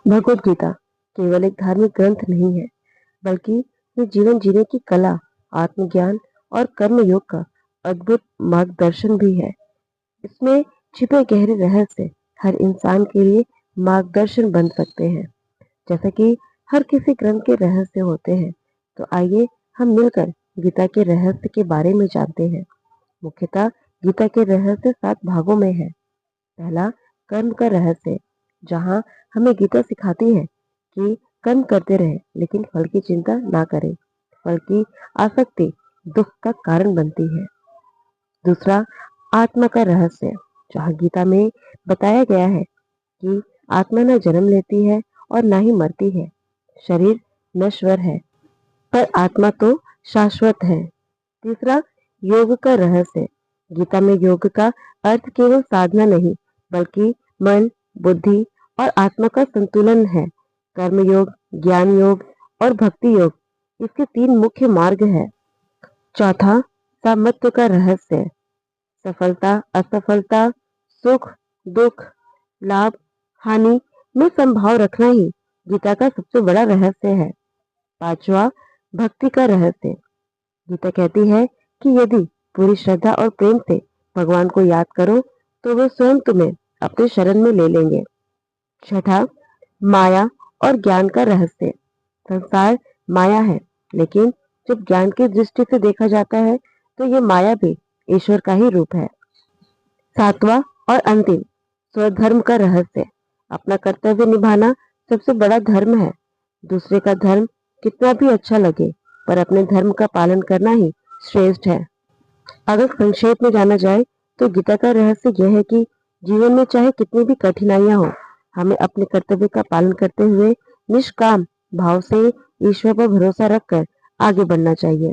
भगवत गीता केवल एक धार्मिक ग्रंथ नहीं है, बल्कि ये जीवन जीने की कला, आत्मज्ञान और कर्म योग का अद्भुत मार्गदर्शन भी है। इसमें छिपे गहरे रहस्य हर इंसान के लिए मार्गदर्शन बन सकते हैं। जैसा कि हर किसी ग्रंथ के रहस्य होते हैं, तो आइए हम मिलकर गीता के रहस्य के बारे में जानते हैं। मुख्यतः गीता के रहस्य 7 भागों में है। पहला, कर्म का रहस्य, जहाँ हमें गीता सिखाती है कि कर्म करते रहे लेकिन फल की चिंता ना करें। फल की आसक्ति दुख का कारण बनती है। दूसरा, आत्मा का रहस्य, जहाँ गीता में बताया गया है कि आत्मा न जन्म लेती है और ना ही मरती है। शरीर नश्वर है, पर आत्मा तो शाश्वत है। तीसरा, योग का रहस्य, गीता में योग का अर्थ केवल साधना नहीं, बल्कि मन, बुद्धि और आत्मा का संतुलन है। कर्म योग, ज्ञान योग और भक्ति योग इसके 3 मुख्य मार्ग हैं। चौथा, सामर्थ्य का रहस्य, सफलता, असफलता, सुख, दुख, लाभ, हानि में संभाव रखना ही गीता का सबसे बड़ा रहस्य है। पांचवा, भक्ति का रहस्य, गीता कहती है कि यदि पूरी श्रद्धा और प्रेम से भगवान को याद करो, तो वे स्वयं तुम्हें अपने शरण में ले लेंगे। छठा, माया और ज्ञान का रहस्य, संसार माया है, लेकिन जब ज्ञान की दृष्टि से देखा जाता है, तो ये माया भी ईश्वर का ही रूप है। सातवां और अंतिम, स्वधर्म का रहस्य, अपना कर्तव्य निभाना सबसे बड़ा धर्म है। दूसरे का धर्म कितना भी अच्छा लगे, पर अपने धर्म का पालन करना ही श्रेष्ठ है। अगर संक्षेप में जाना जाए, तो गीता का रहस्य यह है कि जीवन में चाहे कितनी भी कठिनाइयां हो, हमें अपने कर्तव्य का पालन करते हुए निष्काम भाव से ईश्वर पर भरोसा रखकर आगे बढ़ना चाहिए।